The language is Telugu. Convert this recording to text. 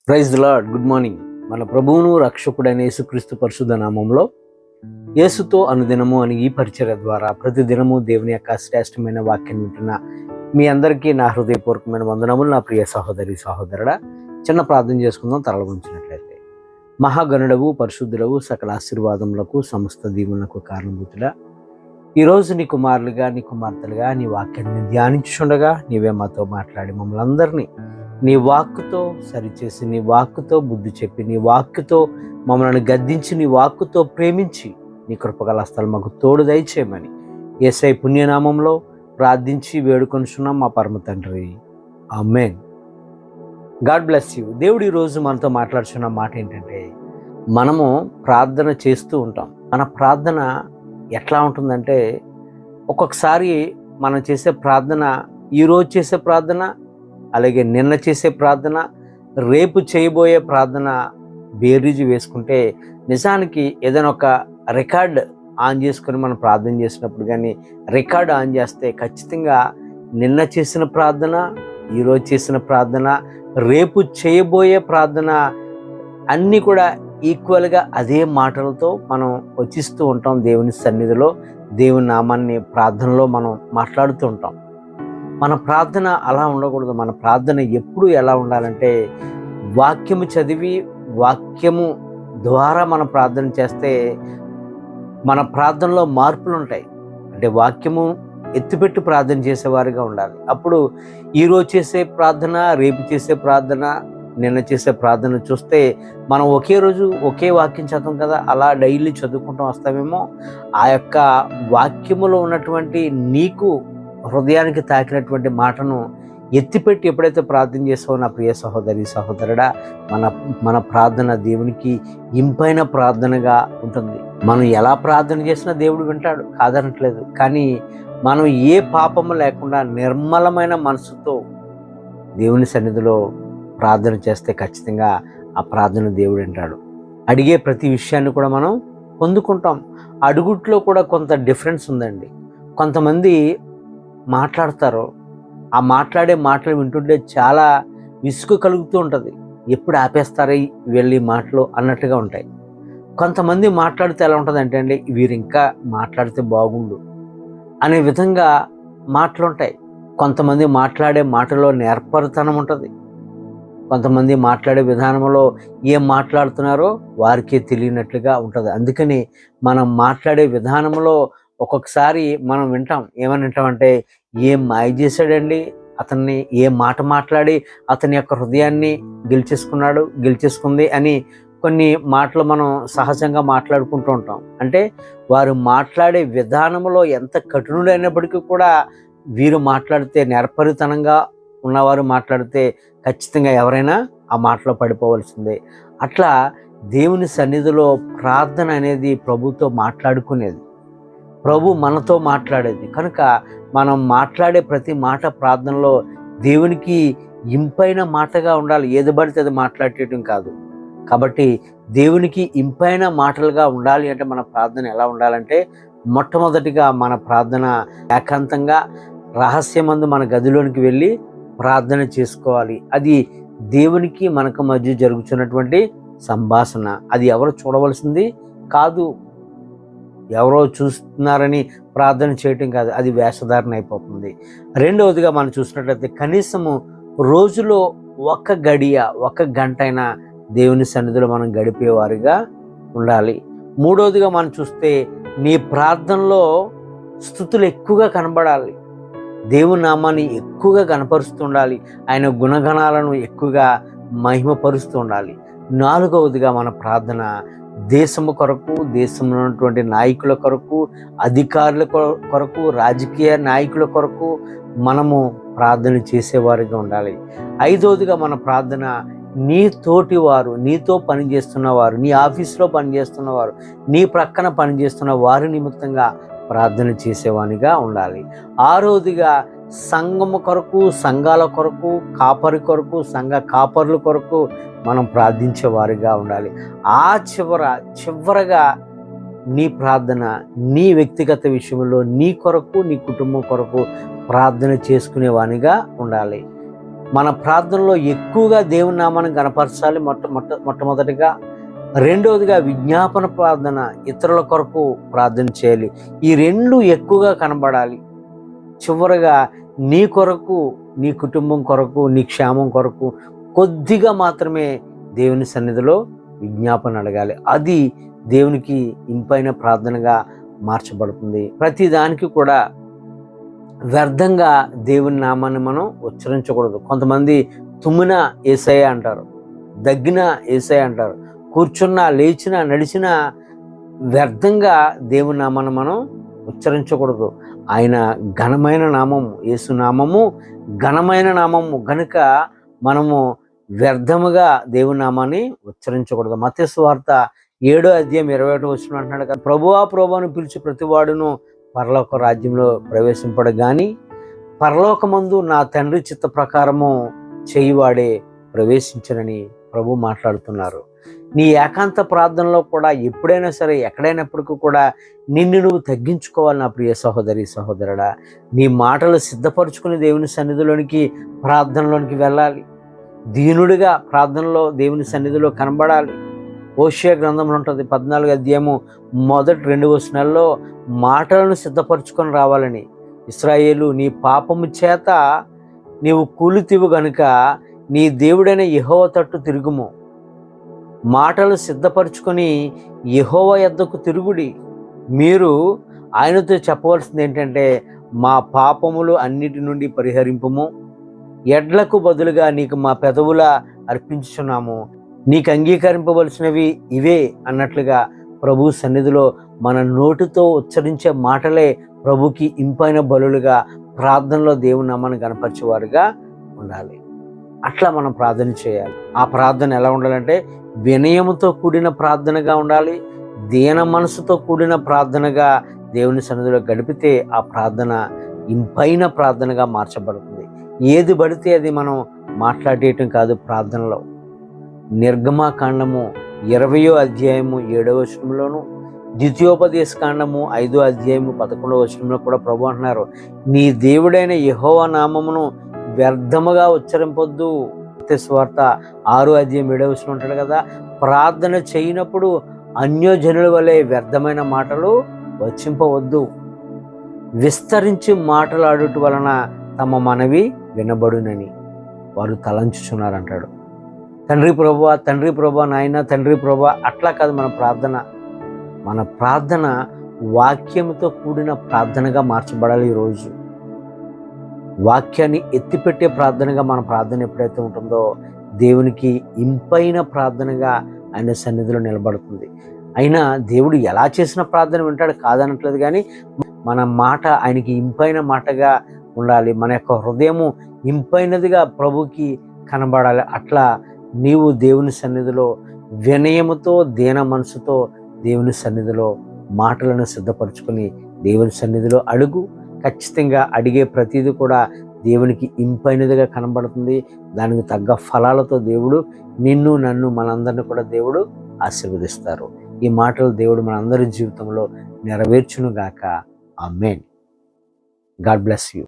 Praise the lord. Good morning. మన ప్రభువును రక్షకుడైన యేసుక్రీస్తు పరిశుద్ధ నామంలో యేసుతో అనుదినము అని ఈ పరిచర్య ద్వారా ప్రతిదినము దేవుని యొక్క శ్రేష్టమైన వాక్యం వింటున్న మీ అందరికీ నా హృదయపూర్వకమైన వందనములు. నా ప్రియ సహోదరి సహోదరుడా, చిన్న ప్రార్థన చేసుకుందాం. తరలించినట్లయితే, మహాగణుడవు పరిశుద్ధుడవు సకల ఆశీర్వాదములకు సమస్త దీవులకు కారణభూతుడా, ఈరోజు నీ కుమారులుగా నీ కుమార్తెలుగా నీ వాక్యాన్ని ధ్యానించుండగా నీవే మాతో మాట్లాడి మమ్మల్ని అందరినీ నీ వాక్కుతో సరిచేసి, నీ వాక్కుతో బుద్ధి చెప్పి, నీ వాక్కుతో మమ్మల్ని గద్దించి, నీ వాక్కుతో ప్రేమించి నీ కృపగల హస్తాలు మాకు తోడు దయచేయమని యేసయ్య పుణ్యనామంలో ప్రార్థించి వేడుకొనుచున్నాం మా పరమ తండ్రి. ఆమేన్. God bless you. దేవుడు ఈరోజు మనతో మాట్లాడుచున్న మాట ఏంటంటే, మనము ప్రార్థన చేస్తూ ఉంటాం. మన ప్రార్థన ఎట్లా ఉంటుందంటే, ఒక్కొక్కసారి మనం చేసే ప్రార్థన, ఈరోజు చేసే ప్రార్థన, అలాగే నిన్న చేసే ప్రార్థన, రేపు చేయబోయే ప్రార్థన బేరీజు వేసుకుంటే నిజానికి ఏదైనా ఒక రికార్డ్ ఆన్ చేసుకొని మనం ప్రార్థన చేసినప్పుడు కానీ రికార్డ్ ఆన్ చేస్తే ఖచ్చితంగా నిన్న చేసిన ప్రార్థన, ఈరోజు చేసిన ప్రార్థన, రేపు చేయబోయే ప్రార్థన అన్నీ కూడా ఈక్వల్గా అదే మాటలతో మనం వచ్చిస్తూ ఉంటాం. దేవుని సన్నిధిలో దేవుని నామాన్ని ప్రార్థనలో మనం మాట్లాడుతూ ఉంటాం. మన ప్రార్థన అలా ఉండకూడదు. మన ప్రార్థన ఎప్పుడు ఎలా ఉండాలంటే, వాక్యము చదివి వాక్యము ద్వారా మనం ప్రార్థన చేస్తే మన ప్రార్థనలో మార్పులు ఉంటాయి. అంటే వాక్యము ఎత్తిపెట్టి ప్రార్థన చేసేవారిగా ఉండాలి. అప్పుడు ఈరోజు చేసే ప్రార్థన, రేపు చేసే ప్రార్థన, నిన్న చేసే ప్రార్థన చూస్తే మనం ఒకే రోజు ఒకే వాక్యం చదువుతాం కదా, అలా డైలీ చదువుకుంటూ వస్తామేమో. ఆ యొక్క వాక్యములో ఉన్నటువంటి నీకు హృదయానికి తాకినటువంటి మాటను ఎత్తిపెట్టి ఎప్పుడైతే ప్రార్థన చేస్తావో నా ప్రియ సహోదరి సహోదరుడా, మన ప్రార్థన దేవునికి ఇంపైన ప్రార్థనగా ఉంటుంది. మనం ఎలా ప్రార్థన చేసినా దేవుడు వింటాడు, కాదనట్లేదు. కానీ మనం ఏ పాపము లేకుండా నిర్మలమైన మనసుతో దేవుని సన్నిధిలో ప్రార్థన చేస్తే ఖచ్చితంగా ఆ ప్రార్థన దేవుడు వింటాడు. అడిగే ప్రతి విషయాన్ని కూడా మనం పొందుకుంటాం. అడుగుట్లో కూడా కొంత డిఫరెన్స్ ఉందండి. కొంతమంది మాట్లాడతారు, ఆ మాట్లాడే మాటలు వింటుంటే చాలా విసుగు కలుగుతూ ఉంటుంది. ఎప్పుడు ఆపేస్తారా వెళ్ళి మాటలు అన్నట్టుగా ఉంటాయి. కొంతమంది మాట్లాడితే ఎలా ఉంటుంది అంటే అండి, వీరు ఇంకా మాట్లాడితే బాగుండు అనే విధంగా మాటలు ఉంటాయి. కొంతమంది మాట్లాడే మాటలో నేర్పరితనం ఉంటుంది. కొంతమంది మాట్లాడే విధానంలో ఏం మాట్లాడుతున్నారో వారికే తెలియనట్లుగా ఉంటుంది. అందుకని మనం మాట్లాడే విధానంలో ఒక్కొక్కసారి మనం వింటాం. ఏమని వింటామంటే, ఏం మాయ చేశాడండి అతన్ని, ఏ మాట మాట్లాడి అతని యొక్క హృదయాన్ని గెలిచేసుకుంది అని కొన్ని మాటలు మనం సహజంగా మాట్లాడుకుంటూ ఉంటాం. అంటే వారు మాట్లాడే విధానంలో ఎంత కఠినుడైనప్పటికీ కూడా వీరు మాట్లాడితే, నేర్పరితనంగా ఉన్నవారు మాట్లాడితే ఖచ్చితంగా ఎవరైనా ఆ మాటలో పడిపోవలసిందే. అట్లా దేవుని సన్నిధిలో ప్రార్థన అనేది ప్రభుతో మాట్లాడుకునేది, ప్రభు మనతో మాట్లాడేది. కనుక మనం మాట్లాడే ప్రతి మాట ప్రార్థనలో దేవునికి ఇంపైన మాటగా ఉండాలి. ఏది పడితే అది మాట్లాడటం కాదు. కాబట్టి దేవునికి ఇంపైన మాటలుగా ఉండాలి అంటే మన ప్రార్థన ఎలా ఉండాలంటే, మొట్టమొదటిగా మన ప్రార్థన ఏకాంతంగా రహస్యమందు మన గదిలోనికి వెళ్ళి ప్రార్థన చేసుకోవాలి. అది దేవునికి మనకు మధ్య జరుగుతున్నటువంటి సంభాషణ. అది ఎవరు చూడవలసింది కాదు, ఎవరో చూస్తున్నారని ప్రార్థన చేయటం కాదు, అది వేషధారణ అయిపోతుంది. రెండవదిగా మనం చూసినట్లయితే, కనీసము రోజులో ఒక గడియ, ఒక గంట అయినా దేవుని సన్నిధిలో మనం గడిపేవారిగా ఉండాలి. మూడవదిగా మనం చూస్తే, నీ ప్రార్థనలో స్తుతులు ఎక్కువగా కనబడాలి, దేవుని నామాన్ని ఎక్కువగా కనపరుస్తూ ఉండాలి, ఆయన గుణగణాలను ఎక్కువగా మహిమపరుస్తూ ఉండాలి. నాలుగవదిగా మన ప్రార్థన దేశము కొరకు, దేశంలో ఉన్నటువంటి నాయకుల కొరకు, అధికారుల కొరకు, రాజకీయ నాయకుల కొరకు మనము ప్రార్థన చేసేవారిగా ఉండాలి. ఐదవదిగా మన ప్రార్థన నీ తోటి వారు, నీతో పనిచేస్తున్నవారు, నీ ఆఫీసులో పనిచేస్తున్నవారు, నీ ప్రక్కన పనిచేస్తున్న వారి నిమిత్తంగా ప్రార్థన చేసేవానిగా ఉండాలి. ఆరవదిగా సంఘము కొరకు, సంఘాల కొరకు, కాపరి కొరకు, సంఘ కాపరుల కొరకు మనం ప్రార్థించే వారిగా ఉండాలి. చివరగా నీ ప్రార్థన నీ వ్యక్తిగత విషయంలో నీ కొరకు, నీ కుటుంబం కొరకు ప్రార్థన చేసుకునేవానిగా ఉండాలి. మన ప్రార్థనలో ఎక్కువగా దేవుని నామాన్ని గణపరచాలి మొట్టమొదటిగా. రెండవదిగా విజ్ఞాపన ప్రార్థన, ఇతరుల కొరకు ప్రార్థన చేయాలి. ఈ రెండు ఎక్కువగా కనబడాలి. చివరగా నీ కొరకు, నీ కుటుంబం కొరకు, నీ క్షేమం కొరకు కొద్దిగా మాత్రమే దేవుని సన్నిధిలో విజ్ఞాపన అడగాలి. అది దేవునికి ఇంపైన ప్రార్థనగా మార్చబడుతుంది. ప్రతి దానికి కూడా వ్యర్థంగా దేవుని నామాన్ని మనం ఉచ్చరించకూడదు. కొంతమంది తుమ్మిన యేసయ్య అంటారు, దగ్గిన యేసయ్య అంటారు, కూర్చున్నా లేచినా నడిచినా వ్యర్థంగా దేవుని నామాన్ని మనం ఉచ్చరించకూడదు. ఆయన ఘనమైన నామము, యేసు నామము ఘనమైన నామము గనుక మనము వ్యర్థముగా దేవుని నామాన్ని ఉచ్చరించకూడదు. మత్తయి సువార్త 7:21 అంటున్నాడు కదా, ప్రభువా ప్రభువును పిలిచి ప్రతివాడును పరలోక రాజ్యంలో ప్రవేశింపడు గాని పరలోకమందు నా తండ్రి చిత్త ప్రకారము చేయువాడే ప్రవేశించనని ప్రభు మాట్లాడుతున్నారు. నీ ఏకాంత ప్రార్థనలో కూడా ఎప్పుడైనా సరే, ఎక్కడైనప్పటికీ కూడా నిన్ను నువ్వు తగ్గించుకోవాలి. నా ప్రియ సహోదరి సహోదరుడా, నీ మాటలు సిద్ధపరచుకుని దేవుని సన్నిధిలోనికి, ప్రార్థనలోనికి వెళ్ళాలి. దీనుడిగా ప్రార్థనలో దేవుని సన్నిధిలో కనబడాలి. హోషేయ గ్రంథంలో ఉంటుంది 14వ అధ్యాయము మొదటి 2 వచనాల్లో మాటలను సిద్ధపరచుకొని రావాలని. ఇశ్రాయేలు, నీ పాపము చేత నీవు కూలితివు గనుక నీ దేవుడైన యెహోవా తట్టు తిరుగుము. మాటలు సిద్ధపరచుకొని యెహోవా యొద్దకు తిరుగుడి. మీరు ఆయనతో చెప్పవలసింది ఏంటంటే, మా పాపములు అన్నిటి నుండి పరిహరింపుము, ఎడ్లకు బదులుగా నీకు మా పెదవుల అర్పించుచున్నాము, నీకు అంగీకరింపవలసినవి ఇవే అన్నట్లుగా ప్రభు సన్నిధిలో మన నోటితో ఉచ్చరించే మాటలే ప్రభుకి ఇంపైన బలులుగా ప్రార్థనలో దేవుని నామాన్ని గణపరిచేవారుగా ఉండాలి. అట్లా మనం ప్రార్థన చేయాలి. ఆ ప్రార్థన ఎలా ఉండాలంటే వినయముతో కూడిన ప్రార్థనగా ఉండాలి. దీన మనసుతో కూడిన ప్రార్థనగా దేవుని సన్నిధిలో గడిపితే ఆ ప్రార్థన ఇంపైన ప్రార్థనగా మార్చబడుతుంది. ఏది పడితే అది మనం మాట్లాడేయటం కాదు. ప్రార్థనలో నిర్గమాకాండము 20వ అధ్యాయము 7వ వచనంలోను, ద్వితీయోపదేశ కాండము 5వ అధ్యాయము 11వ వచనంలో కూడా ప్రభు అంటున్నారు, నీ దేవుడైన యెహోవా నామమును వ్యర్థముగా ఉచ్చరింపొద్దు. సువార్త 6వ అధ్యాయం 7వ వచనం ఉంటాడు కదా, ప్రార్థన చేయనప్పుడు అన్యజనుల వలె వ్యర్థమైన మాటలు వచ్చింపవద్దు. విస్తరించి మాటలాడుట వలన తమ మనవి వినబడునని వారు తలంచుచున్నారంటాడు. తండ్రి ప్రభువా, తండ్రి ప్రభువా, నాయన తండ్రి ప్రభువా, అట్లా కాదు మన ప్రార్థన. మన ప్రార్థన వాక్యంతో కూడిన ప్రార్థనగా మార్చబడాలి. ఈరోజు వాక్యాన్ని ఎత్తిపెట్టే ప్రార్థనగా మన ప్రార్థన ఎప్పుడైతే ఉంటుందో దేవునికి ఇంపైన ప్రార్థనగా ఆయన సన్నిధిలో నిలబడుతుంది. అయినా దేవుడు ఎలా చేసిన ప్రార్థన వింటాడు కాదనట్లేదు, కానీ మన మాట ఆయనకి ఇంపైన మాటగా ఉండాలి. మన యొక్క హృదయము ఇంపైనదిగా ప్రభుకి కనబడాలి. అట్లా నీవు దేవుని సన్నిధిలో వినయముతో, దీన మనసుతో దేవుని సన్నిధిలో మాటలను సిద్ధపరచుకొని దేవుని సన్నిధిలో అడుగు. ఖచ్చితంగా అడిగే ప్రతిదీ కూడా దేవునికి ఇంపైనదిగా కనబడుతుంది. దానికి తగ్గ ఫలాలతో దేవుడు నిన్ను, నన్ను, మనందరిని కూడా దేవుడు ఆశీర్వదిస్తారు. ఈ మాటలు దేవుడు మనందరి జీవితంలో నెరవేర్చును గాక. ఆమేన్. God bless you.